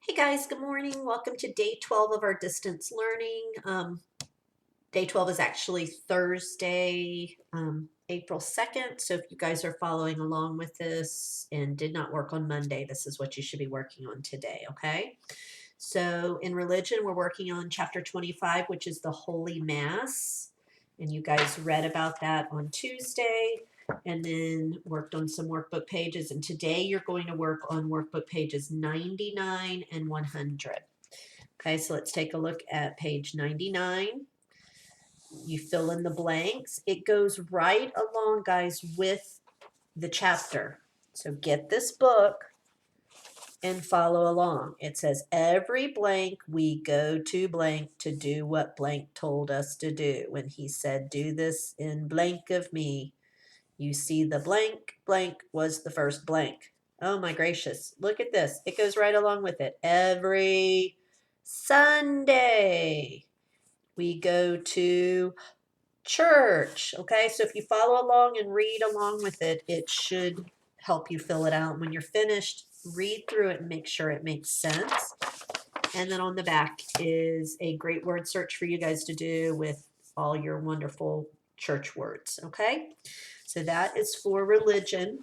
Hey guys, good morning. Welcome to day 12 of our distance learning. Day 12 is actually Thursday, April 2nd. So if you guys are following along with this and did not work on Monday, this is what you should be working on today, okay? So in religion, we're working on chapter 25, which is the Holy Mass. And you guys read about that on Tuesday and then worked on some workbook pages. And today you're going to work on workbook pages 99 and 100. Okay, so let's take a look at page 99. You fill in the blanks. It goes right along, guys, with the chapter. So get this book and follow along. It says, every blank we go to blank to do what blank told us to do. When he said, do this in blank of me, you see the blank, blank was the first blank. Oh my gracious, look at this. It goes right along with it. Every Sunday we go to church. Okay, so if you follow along and read along with it, it should help you fill it out. When you're finished, read through it and make sure it makes sense. And then on the back is a great word search for you guys to do with all your wonderful church words. Okay, so that is for religion.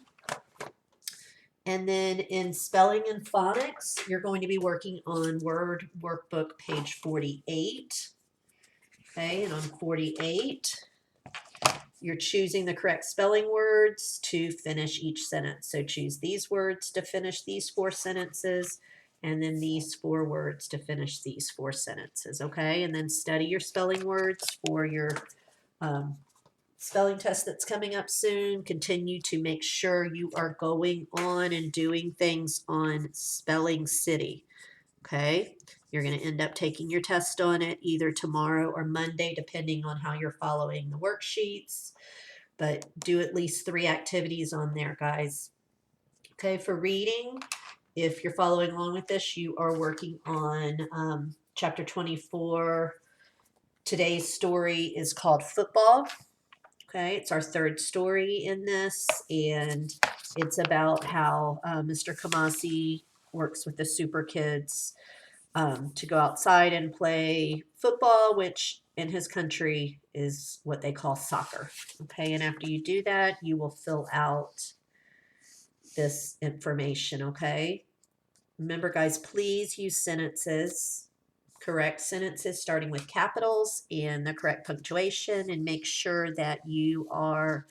And then in spelling and phonics, you're going to be working on Word Workbook page 48. Okay, and on 48, you're choosing the correct spelling words to finish each sentence. So choose these words to finish these 4 sentences, and then these 4 words to finish these 4 sentences, okay? And then study your spelling words for your spelling test that's coming up soon. Continue to make sure you are going on and doing things on Spelling City, okay? You're going to end up taking your test on it either tomorrow or Monday, depending on how you're following the worksheets. But do at least 3 activities on there, guys. Okay, for reading, if you're following along with this, you are working on chapter 24. Today's story is called Football. Okay, it's our 3rd story in this, and it's about how Mr. Kamasi works with the super kids to go outside and play football, which in his country is what they call soccer. Okay, and after you do that, you will fill out this information. Okay, remember, guys, please use sentences, correct sentences starting with capitals and the correct punctuation, and make sure that you are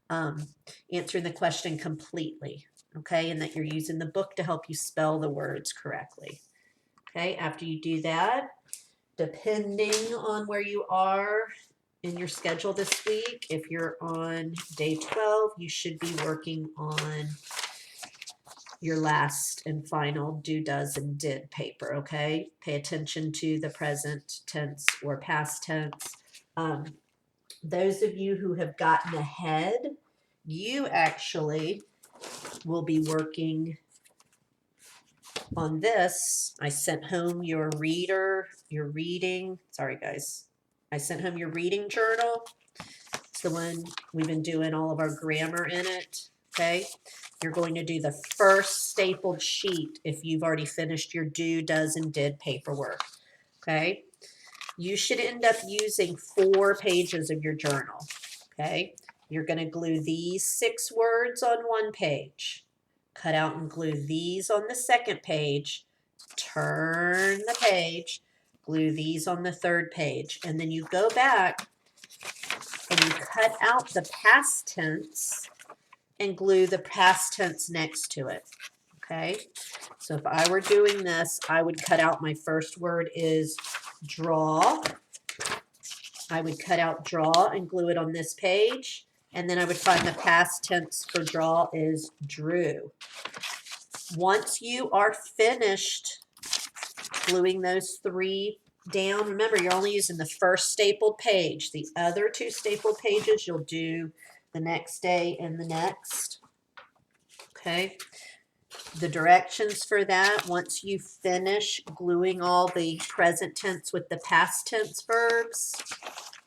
answering the question completely. Okay, and that you're using the book to help you spell the words correctly. Okay, after you do that, depending on where you are in your schedule this week, if you're on day 12, you should be working on your last and final do, does, and did paper, okay? Pay attention to the present tense or past tense. Those of you who have gotten ahead, you actually will be working on this. I sent home your reading, sorry guys. I sent home your reading journal. It's the one we've been doing all of our grammar in it, okay? You're going to do the first stapled sheet if you've already finished your do, does, and did paperwork, okay? You should end up using 4 pages of your journal, okay? You're going to glue these 6 words on one page. Cut out and glue these on the second page. Turn the page. Glue these on the third page. And then you go back and you cut out the past tense and glue the past tense next to it. Okay? So if I were doing this, I would cut out my first word is draw. I would cut out draw and glue it on this page. And then I would find the past tense for draw is drew. Once you are finished gluing those 3 down, remember you're only using the first stapled page. The other 2 stapled pages you'll do the next day and the next. Okay. The directions for that, once you finish gluing all the present tense with the past tense verbs,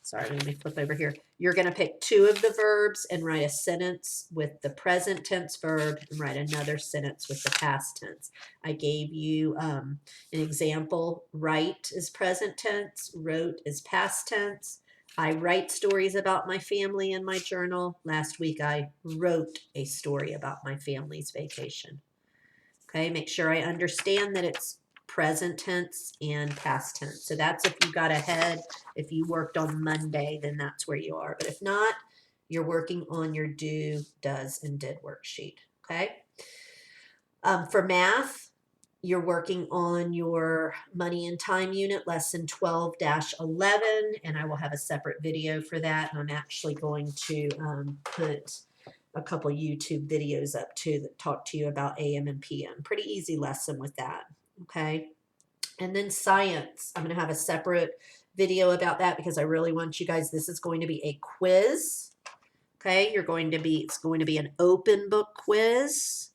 sorry, let me flip over here. You're going to pick 2 of the verbs and write a sentence with the present tense verb and write another sentence with the past tense. I gave you an example. Write is present tense, wrote is past tense. I write stories about my family in my journal. Last week I wrote a story about my family's vacation. Okay, make sure I understand that it's present tense and past tense. So that's if you got ahead. If you worked on Monday, then that's where you are. But if not, you're working on your do, does, and did worksheet. Okay. For math, you're working on your money and time unit, lesson 12-11, and I will have a separate video for that. And I'm actually going to put a couple YouTube videos up too that talk to you about AM and PM. Pretty easy lesson with that. Okay. And then science, I'm going to have a separate video about that because I really want you guys, this is going to be a quiz. Okay. It's going to be an open book quiz.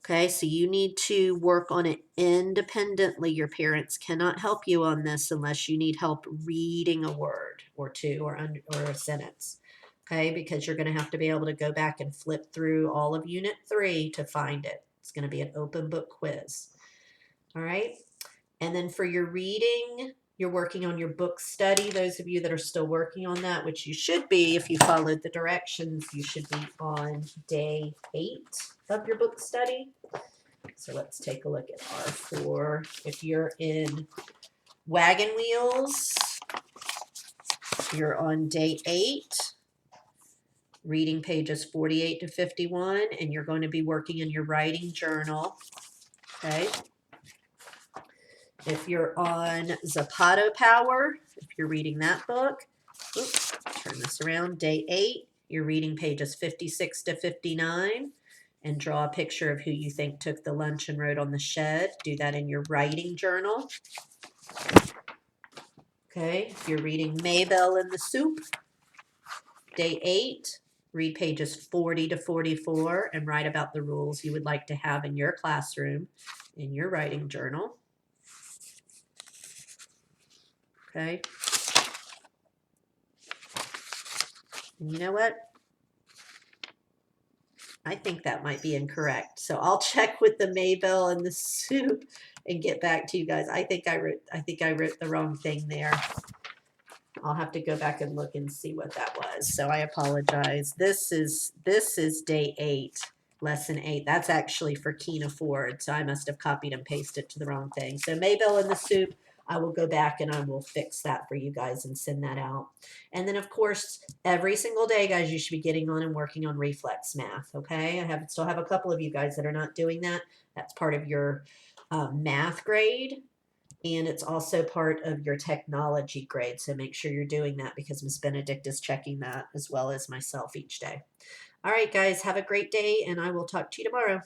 Okay, so you need to work on it independently. Your parents cannot help you on this unless you need help reading a word or two or a sentence. Okay, because you're going to have to be able to go back and flip through all of Unit 3 to find it. It's going to be an open book quiz. All right, and then for your reading, you're working on your book study. Those of you that are still working on that, which you should be if you followed the directions, you should be on day 8 of your book study. So let's take a look at R4. If you're in Wagon Wheels, you're on day 8, reading pages 48 to 51, and you're going to be working in your writing journal. Okay. If you're on Zapato Power, if you're reading that book, oops, turn this around, day 8, you're reading pages 56 to 59, and draw a picture of who you think took the lunch and wrote on the shed. Do that in your writing journal. Okay, if you're reading Maybelle in the Soup, day 8, read pages 40 to 44 and write about the rules you would like to have in your classroom in your writing journal. Okay. And you know what? I think that might be incorrect. So I'll check with the Maybelle and the Soup and get back to you guys. I think I wrote the wrong thing there. I'll have to go back and look and see what that was. So I apologize. This is day 8, lesson 8. That's actually for Keena Ford. So I must have copied and pasted to the wrong thing. So Maybelle and the Soup, I will go back and I will fix that for you guys and send that out. And then, of course, every single day, guys, you should be getting on and working on reflex math, okay? I still have a couple of you guys that are not doing that. That's part of your math grade, and it's also part of your technology grade. So make sure you're doing that because Miss Benedict is checking that as well as myself each day. All right, guys, have a great day, and I will talk to you tomorrow.